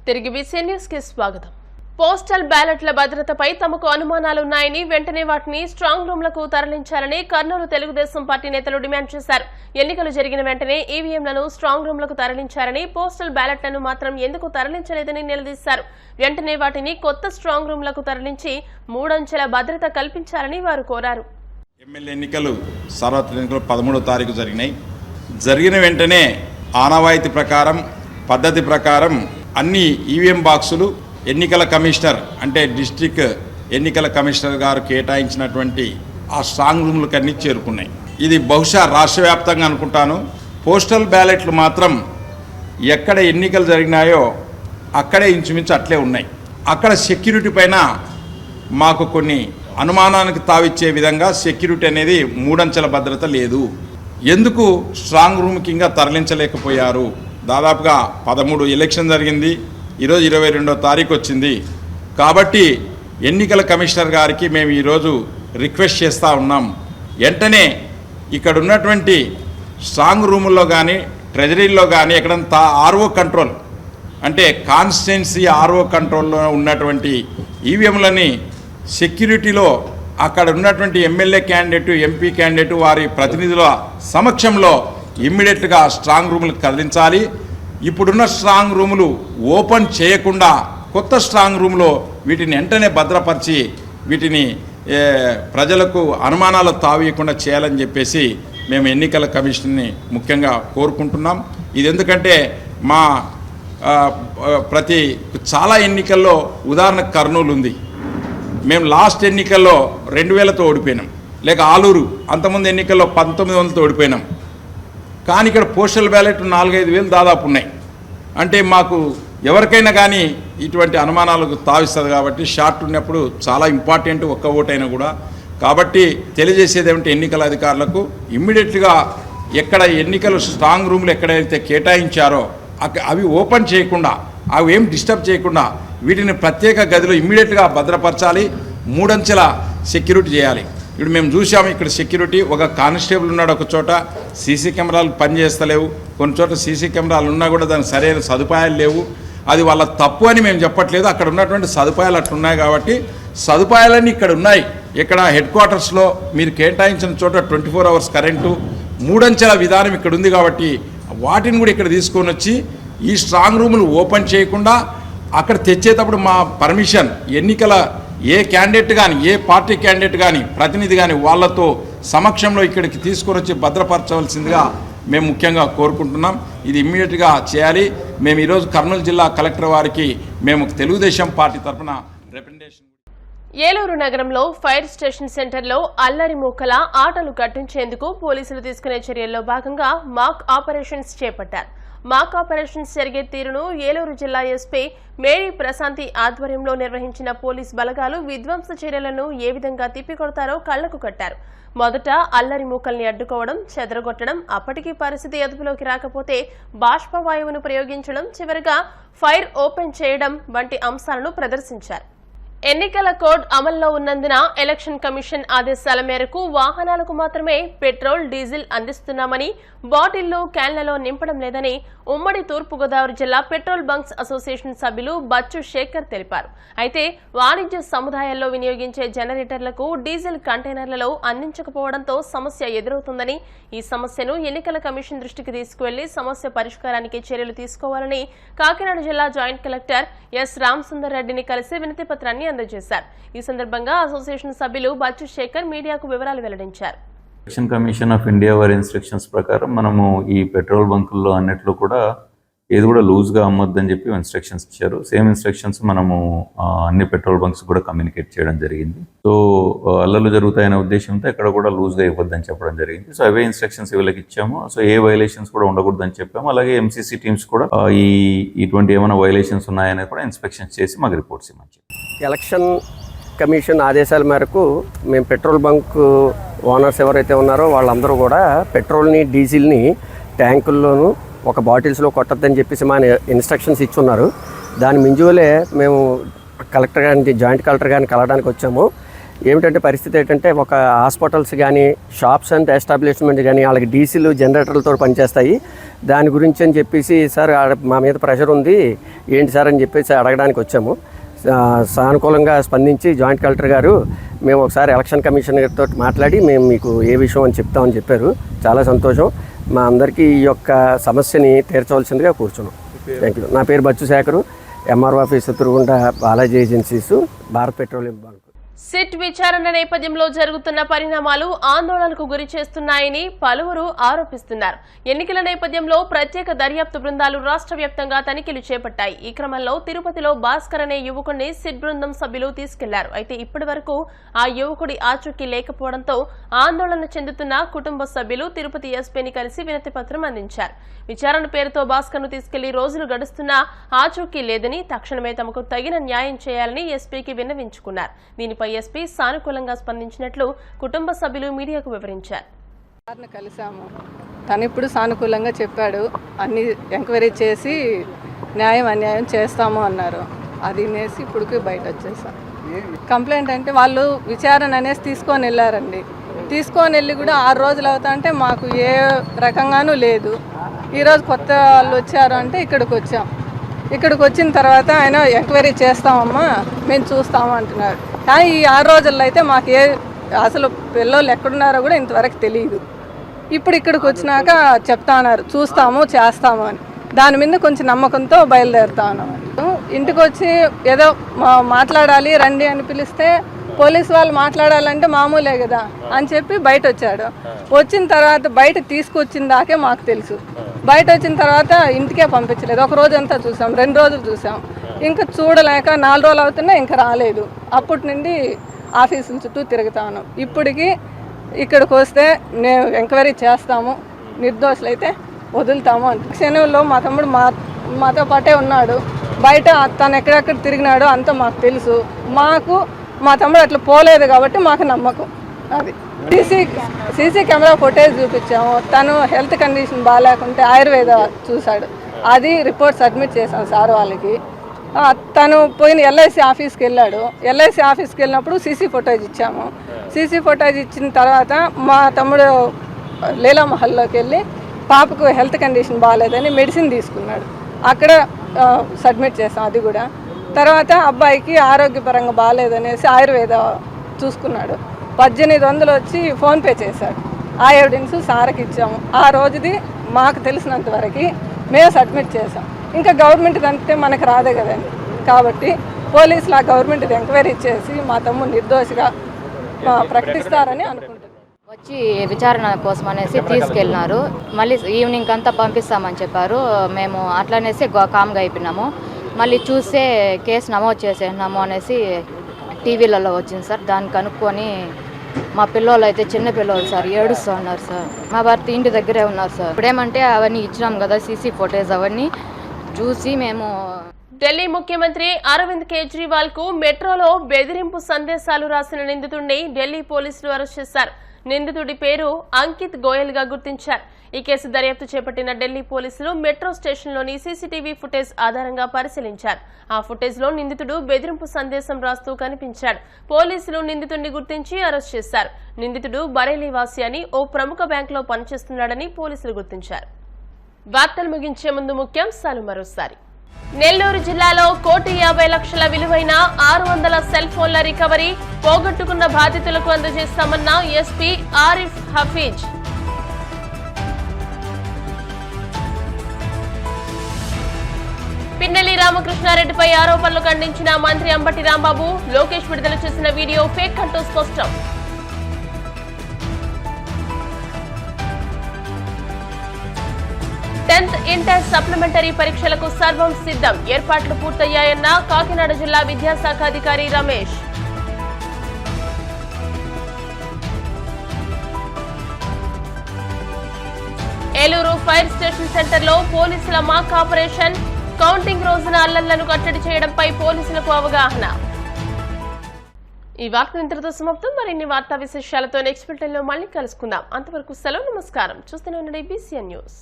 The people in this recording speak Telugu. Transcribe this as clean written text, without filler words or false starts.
తిరిగి విసిఎన్ న్యూస్ కి స్వాగతం. పోస్టల్ బ్యాలెట్ల భద్రతపై తమకు అనుమానాలున్నాయని వెంటనే వాటిని స్ట్రాంగ్ రూమ్లకు తరలించాలని కర్నూలు తెలుగుదేశం పార్టీ నేతలు డిమాండ్ చేశారు. ఎన్నికలు జరిగిన వెంటనే ఈవీఎంలను స్ట్రాంగ్ రూమ్లకు తరలించారని, పోస్టల్ బ్యాలెట్లను మాత్రం ఎందుకు తరలించలేదని నిలదీశారు. వెంటనే వాటిని కొత్త స్ట్రాంగ్ రూమ్లకు తరలించి 3 అంచెల భద్రత కల్పించాలని వారు కోరారు. ఎమ్మెల్యే ఎన్నికలు సార్వత్రిక ఎన్నికలు 13వ తారీఖు జరిగినాయి. జరిగిన వెంటనే ఆనవాయితీ ప్రకారం పద్ధతి ప్రకారం అన్ని ఈవీఎం బాక్సులు ఎన్నికల కమిషనర్ అంటే డిస్ట్రిక్ట్ ఎన్నికల కమిషనర్ గారు కేటాయించినటువంటి ఆ స్ట్రాంగ్ రూమ్లకు అన్నీ చేరుకున్నాయి. ఇది బహుశా రాష్ట్ర వ్యాప్తంగా అనుకుంటాను. పోస్టల్ బ్యాలెట్లు మాత్రం ఎక్కడ ఎన్నికలు జరిగినాయో అక్కడే ఇంచుమించు అట్లే ఉన్నాయి. అక్కడ సెక్యూరిటీ పైన మాకు కొన్ని అనుమానానికి తావిచ్చే విధంగా సెక్యూరిటీ అనేది 3 అంచెల భద్రత లేదు. ఎందుకు స్ట్రాంగ్ రూమ్కి ఇంకా తరలించలేకపోయారు? దాదాపుగా 13 ఎలక్షన్ జరిగింది, ఈరోజు 22వ తారీఖు వచ్చింది. కాబట్టి ఎన్నికల కమిషనర్ గారికి మేము ఈరోజు రిక్వెస్ట్ చేస్తూ ఉన్నాం. వెంటనే ఇక్కడ ఉన్నటువంటి స్ట్రాంగ్ రూముల్లో కానీ ట్రెజరీల్లో కానీ ఎక్కడంతా ఆర్ఓ కంట్రోల్ అంటే కాన్స్టిట్యున్సీ ఆర్ఓ కంట్రోల్లో ఉన్నటువంటి ఈవీఎంలని సెక్యూరిటీలో అక్కడ ఉన్నటువంటి ఎమ్మెల్యే క్యాండిడేట్, ఎంపీ క్యాండిడేట్ వారి ప్రతినిధుల సమక్షంలో ఇమ్మీడియట్గా స్ట్రాంగ్ రూములకు కదిలించాలి. ఇప్పుడున్న స్ట్రాంగ్ రూములు ఓపెన్ చేయకుండా కొత్త స్ట్రాంగ్ రూమ్లో వీటిని వెంటనే భద్రపరిచి వీటిని ప్రజలకు అనుమానాలు తావీయకుండా చేయాలని చెప్పేసి మేము ఎన్నికల కమిషన్ని ముఖ్యంగా కోరుకుంటున్నాం. ఇది ఎందుకంటే మా చాలా ఎన్నికల్లో ఉదాహరణకు కర్నూలు ఉంది. మేము లాస్ట్ ఎన్నికల్లో 2000తో ఓడిపోయినాం, లేక ఆలూరు అంతకుముందు ఎన్నికల్లో 1900తో ఓడిపోయినాం. కానీ ఇక్కడ పోస్టల్ బ్యాలెట్ 4-5 వేలు దాదాపు ఉన్నాయి. అంటే మాకు ఎవరికైనా కానీ ఇటువంటి అనుమానాలకు తావిస్తుంది. కాబట్టి షార్ట్ ఉన్నప్పుడు చాలా ఇంపార్టెంట్ ఒక్క ఓటైనా కూడా. కాబట్టి తెలియజేసేది ఏమంటే ఎన్నికల అధికారులకు ఇమ్మీడియట్గా ఎక్కడ ఎన్నికలు స్ట్రాంగ్ రూమ్లు ఎక్కడైతే కేటాయించారో అవి ఓపెన్ చేయకుండా, అవి ఏం డిస్టర్బ్ చేయకుండా వీటిని ప్రత్యేక గదిలో ఇమ్మీడియట్గా భద్రపరచాలి. 3 అంచెల సెక్యూరిటీ చేయాలి. ఇప్పుడు మేము చూసాము ఇక్కడ సెక్యూరిటీ ఒక కానిస్టేబుల్ ఉన్నాడు, ఒక చోట సీసీ కెమెరాలు పనిచేస్తలేవు, కొన్ని చోట్ల సీసీ కెమెరాలు ఉన్నా కూడా దానికి సరైన సదుపాయాలు లేవు. అది వాళ్ళ తప్పు అని మేము చెప్పట్లేదు, అక్కడ ఉన్నటువంటి సదుపాయాలు అట్లున్నాయి. కాబట్టి సదుపాయాలన్నీ ఇక్కడ ఉన్నాయి. ఇక్కడ హెడ్ క్వార్టర్స్లో మీరు కేటాయించిన చోట 24 అవర్స్ కరెంటు, 3 అంచెల విధానం ఇక్కడ ఉంది. కాబట్టి వాటిని కూడా ఇక్కడ తీసుకొని వచ్చి ఈ స్ట్రాంగ్ రూములు ఓపెన్ చేయకుండా అక్కడ తెచ్చేటప్పుడు మా పర్మిషన్ ఎన్నికల ఏ క్యాండిడేట్ కానీ, ఏ పార్టీ క్యాండిడేట్ కానీ, ప్రతినిధి కానీ వాళ్ళతో సమక్షంలో ఇక్కడికి తీసుకొని వచ్చి భద్రపరచవలసిందిగా మేము ముఖ్యంగా కోరుకుంటున్నాం. ఇది ఇమ్మీడియట్గా చేయాలి. మేము ఈరోజు కర్నూలు జిల్లా కలెక్టర్ వారికి మేము తెలుగుదేశం పార్టీ తరఫున రిప్రజెంటేషన్. ఏలూరు నగరంలో ఫైర్ స్టేషన్ సెంటర్లో అల్లరి మూకల ఆటలు కట్టించేందుకు పోలీసులు తీసుకునే చర్యల్లో భాగంగా మాక్ ఆపరేషన్స్ చేపట్టారు. మాక్ ఆపరేషన్స్ జరిగే తీరును ఏలూరు జిల్లా ఎస్పీ మేరీ ప్రశాంతి ఆధ్వర్యంలో నిర్వహించిన పోలీస్ బలగాలు విధ్వంస చర్యలను ఏ విధంగా తిప్పికొడతారో కళ్లకు కట్టారు. మొదట అల్లరి మూకల్ని అడ్డుకోవడం, చెదరగొట్టడం, అప్పటికీ పరిస్థితి అదుపులోకి రాకపోతే బాష్పవాయువును ప్రయోగించడం, చివరిగా ఫైర్ ఓపెన్ చేయడం వంటి అంశాలను ప్రదర్శించారు. ఎన్నికల కోడ్ అమల్లో ఉన్నందున ఎలక్షన్ కమిషన్ ఆదేశాల మేరకు వాహనాలకు మాత్రమే పెట్రోల్, డీజిల్ అందిస్తున్నామని, బాటిళ్లు, క్యాన్లలో నింపడం లేదని ఉమ్మడి తూర్పుగోదావరి జిల్లా పెట్రోల్ బంక్స్ అసోసియేషన్ సభ్యులు బచ్చు శేఖర్ తెలిపారు. అయితే వాణిజ్య సముదాయాల్లో వినియోగించే జనరేటర్లకు డీజిల్ కంటైనర్లలో అందించకపోవడంతో సమస్య ఎదురవుతుందని, ఈ సమస్యను ఎన్నికల కమిషన్ దృష్టికి తీసుకువెళ్లి సమస్య పరిష్కారానికి చర్యలు తీసుకోవాలని కాకినాడ జిల్లా జాయింట్ కలెక్టర్ ఎస్ రామసుందర్ రెడ్డిని కలిసి వినతి పత్రాన్ని అందజేశారు. ఈ సందర్భంగా అసోసియేషన్ సభ్యులు బచ్చు శేఖర్ మీడియాకు వివరాలు వెల్లడించారు. ఎలక్షన్ కమిషన్ ఆఫ్ ఇండియా వారి ఇన్స్ట్రక్షన్స్ ప్రకారం మనము ఈ పెట్రోల్ బంకుల్లో అన్నిట్లో కూడా ఏది కూడా లూజ్గా అమ్మొద్దని చెప్పి ఇన్స్ట్రక్షన్స్ ఇచ్చారు. సేమ్ ఇన్స్ట్రక్షన్స్ మనము అన్ని పెట్రోల్ బంక్స్ కూడా కమ్యూనికేట్ చేయడం జరిగింది. సో అల్లర్లు జరుగుతాయనే ఉద్దేశంతో ఎక్కడ కూడా లూజ్గా ఇవ్వద్దని చెప్పడం జరిగింది. సో అవే ఇన్స్ట్రక్షన్స్ వీళ్ళకి ఇచ్చాము. సో ఏ వైలేషన్స్ కూడా ఉండకూడదని చెప్పాము. అలాగే ఎంసీసీ టీమ్స్ కూడా ఇటువంటి ఏమైనా వైలేషన్స్ ఉన్నాయనేది కూడా ఇన్స్పెక్షన్స్ చేసి మాకు రిపోర్ట్స్ ఇవ్వచ్చు. ఎలక్షన్ కమిషన్ ఆదేశాల మేరకు మేము పెట్రోల్ బంక్ ఓనర్స్ ఎవరైతే ఉన్నారో వాళ్ళందరూ కూడా పెట్రోల్ని, డీజిల్ని ట్యాంకుల్లోనూ ఒక బాటిల్స్లో కొట్టద్దని చెప్పేసి మా ఇన్స్ట్రక్షన్స్ ఇచ్చున్నారు. దాని మింజువలే మేము కలెక్టర్ గారిని, జాయింట్ కలెక్టర్ గారిని కలవడానికి వచ్చాము. ఏమిటంటే పరిస్థితి ఏంటంటే ఒక హాస్పిటల్స్ కానీ షాప్స్ అండ్ ఎస్టాబ్లిష్మెంట్ కానీ వాళ్ళకి డీసీలు జనరేటర్లతో పనిచేస్తాయి. దాని గురించి అని చెప్పేసి సార్ మా మీద ప్రెషర్ ఉంది ఏంటి సార్ అని చెప్పేసి అడగడానికి వచ్చాము. సానుకూలంగా స్పందించి జాయింట్ కలెక్టర్ గారు మేము ఒకసారి ఎలక్షన్ కమిషనర్తో మాట్లాడి మేము మీకు ఏ విషయం అని చెప్తామని చెప్పారు. చాలా సంతోషం. మా అందరికీ ఈ యొక్క సమస్యని తీర్చవలసిందిగా కూర్చున్నాం. Thank you. నా పేరు బచ్చు శేఖరు, ఎంఆర్ఓ ఆఫీస్ ఎదురుగుండా Balaji agencies, Bharat petroleum bunk. SIT విచారణ నేపథ్యంలో జరుగుతున్న పరిణామాలు ఆందోళనకు గురి చేస్తున్నాయని పలువురు ఆరోపిస్తున్నారు. ఎన్నికల నేపథ్యంలో ప్రత్యేక దర్యాప్తు బృందాలు రాష్ట్ర వ్యాప్తంగా తనిఖీలు చేపట్టాయి. ఈ క్రమంలో తిరుపతిలో భాస్కర్ అనే యువకుడిని సిట్ బృందం సభ్యులు తీసుకెళ్లారు. అయితే ఇప్పటి వరకు ఆ యువకుడి ఆచూకీ లేకపోవడంతో ఆందోళన చెందుతున్న కుటుంబ సభ్యులు తిరుపతి ఎస్పీని కలిసి వినతి పత్రం అందించారు. విచారణ పేరుతో భాస్కర్ ను తీసుకెళ్లి రోజులు గడుస్తున్నా ఆచూకీ లేదని, తక్షణమే తమకు తగిన న్యాయం చేయాలని ఎస్పీకి విన్నవించుకున్నారు. దీనిపై ఎస్పీ సానుకూలంగా స్పందించినట్లు కుటుంబ సభ్యులు మీడియాకు వివరించారు. కలిసాము, తను ఇప్పుడు సానుకూలంగా చెప్పాడు. అన్ని ఎంక్వైరీ చేసి న్యాయం అన్యాయం చేస్తాము అన్నారు. అది నేసి ఇప్పుడుకి బయట వచ్చేసాం. కంప్లైంట్ అంటే వాళ్ళు విచారణ అనేసి తీసుకొని వెళ్ళారండి. తీసుకొని వెళ్ళి కూడా 6 రోజులు అవుతా అంటే మాకు ఏ రకంగానూ లేదు. ఈరోజు కొత్త వాళ్ళు వచ్చారు అంటే ఇక్కడికి వచ్చాం. ఇక్కడికి వచ్చిన తర్వాత ఆయన ఎంక్వైరీ చేస్తామమ్మా మేము చూస్తాము అంటున్నారు. కానీ ఈ 6 రోజుల్లో అయితే మాకు అసలు పిల్లలు ఎక్కడున్నారో కూడా ఇంతవరకు తెలియదు. ఇప్పుడు ఇక్కడికి వచ్చినాక చెప్తా ఉన్నారు చూస్తాము చేస్తాము అని. దాని మీద కొంచెం నమ్మకంతో బయలుదేరుతా ఉన్నాం. ఇంటికి వచ్చి ఏదో మాట్లాడాలి రండి అని పిలిస్తే పోలీసు వాళ్ళు మాట్లాడాలంటే మామూలే కదా అని చెప్పి బయట వచ్చాడు. వచ్చిన తర్వాత బయట తీసుకొచ్చిన దాకే మాకు తెలుసు. బయట వచ్చిన తర్వాత ఇంటికే పంపించలేదు. ఒక రోజు అంతా చూసాం, 2 రోజులు చూసాం. ఇంకా చూడలేక 4 రోజులు అవుతున్నా ఇంకా రాలేదు. అప్పటి నుండి ఆఫీసుల చుట్టూ తిరుగుతా ఉన్నాం. ఇప్పటికి ఇక్కడికి వస్తే మేము ఎంక్వైరీ చేస్తాము, నిర్దోషులైతే వదులుతాము అంటే. క్షణంలో మా తమ్ముడు మాతో పాటే ఉన్నాడు. బయట తను ఎక్కడెక్కడ తిరిగినాడో అంతా మాకు తెలుసు. మాకు మా తమ్ముడు అట్లా పోలేదు కాబట్టి మాకు నమ్మకం. అది సీసీ కెమెరా ఫుటేజ్ చూపించాము. తను హెల్త్ కండిషన్ బాగాలేకుంటే ఆయుర్వేద చూశాడు. అది రిపోర్ట్ సబ్మిట్ చేశాం సార్ వాళ్ళకి. తను పోయిన ఎల్ఐసి ఆఫీస్కి వెళ్ళాడు. ఎల్ఐసి ఆఫీస్కి వెళ్ళినప్పుడు సీసీ ఫుటేజ్ ఇచ్చాము. సీసీ ఫుటేజ్ ఇచ్చిన తర్వాత మా తమ్ముడు లీలా మహల్లోకి వెళ్ళి పాపకు హెల్త్ కండిషన్ బాగాలేదని మెడిసిన్ తీసుకున్నాడు. అక్కడ సబ్మిట్ చేసాం అది కూడా. తర్వాత అబ్బాయికి ఆరోగ్యపరంగా బాగాలేదనేసి ఆయుర్వేద చూసుకున్నాడు. 1800 వచ్చి ఫోన్పే చేశాడు. ఆ ఎవిడెన్స్ సార్కి ఇచ్చాము. ఆ రోజుది మాకు తెలిసినంత వరకు మేము సబ్మిట్ చేసాం. ఇంకా గవర్నమెంట్ అంటే మనకు రాదే కదండి. కాబట్టి పోలీసులు ఆ గవర్నమెంట్ ఎంక్వైరీ చేసి మా తమ్ముడు నిర్దోషిగా ప్రకటిస్తారని అనుకుంటున్నాను. వచ్చి విచారణ కోసం అనేసి తీసుకెళ్ళినారు. మళ్ళీ ఈవినింగ్ అంతా పంపిస్తామని చెప్పారు. మేము అట్లనేసి కామ్గా అయిపోయినాము. మళ్ళీ చూస్తే కేసు నమోదు చేసేసినాము అనేసి టీవీలలో వచ్చింది సార్. దాన్ని కనుక్కొని మా పిల్లలు అయితే చిన్న పిల్లలు సార్ ఏడుస్తూ ఉన్నారు సార్. మా భర్త ఇంటి దగ్గరే ఉన్నారు సార్. ఇప్పుడేమంటే అవన్నీ ఇచ్చినాం కదా సీసీ ఫుటేజ్, అవన్నీ చూసి మేము. ఢిల్లీ ముఖ్యమంత్రి అరవింద్ కేజ్రీవాల్ కు మెట్రోలో బెదిరింపు సందేశాలు రాసిన నిందితుడిని ఢిల్లీ పోలీసులు అరెస్ట్ చేశారు. నిందితుడి పేరు అంకిత్ గోయల్ గా గుర్తించారు. ఈ కేసు దర్యాప్తు చేపట్టిన ఢిల్లీ పోలీసులు మెట్రో స్టేషన్లోని సీసీటీవీ ఫుటేజ్ ఆధారంగా పరిశీలించారు. ఆ ఫుటేజ్ లో నిందితుడు బెదిరింపు సందేశం రాస్తూ కనిపించాడు. పోలీసులు నిందితుడిని గుర్తించి అరెస్ట్ చేశారు. నిందితుడు బరేలీ వాసి అని ఓ ప్రముఖ బ్యాంకులో పనిచేస్తున్నాడని పోలీసులు గుర్తించారు. వార్తలు ముగించే ముందు ముఖ్యాంశాలు మరోసారి. నెల్లూరు జిల్లాలో 1,50,00,000 విలువైన 600 సెల్ ఫోన్ల రికవరీ, పోగొట్టుకున్న బాధితులకు అందజేస్తామన్న ఎస్పీ ఆరిఫ్ హఫీజ్. పిన్నెల్లి రామకృష్ణారెడ్డిపై ఆరోపణలు ఖండించిన మంత్రి అంబటి రాంబాబు, లోకేష్ విడుదల చేసిన వీడియో ఫేక్ అంటూ స్పష్టం. 10th ఇంటర్ సప్లిమెంటరీ పరీక్షలకు సర్వం సిద్ధం, ఏర్పాట్లు పూర్తయ్యాయన్న కాకినాడ జిల్లా విద్యాశాఖ అధికారి రమేష్. ఏలూరు ఫైర్ స్టేషన్ సెంటర్లో పోలీసుల మాక్ ఆపరేషన్, కౌంటింగ్ రోజున అల్లర్లను కట్టడి చేయడంపై పోలీసులకు అవగాహన. ఈ వార్తలు ఇంతటితో సమాప్తం. మరిన్ని వార్తా విశేషాలతో నెక్స్ట్ బులెటిన్లో మళ్ళీ కలుసుకుందాం. అంతవరకు సెలవు, నమస్కారం. చూస్తూనే ఉండండి BCN న్యూస్.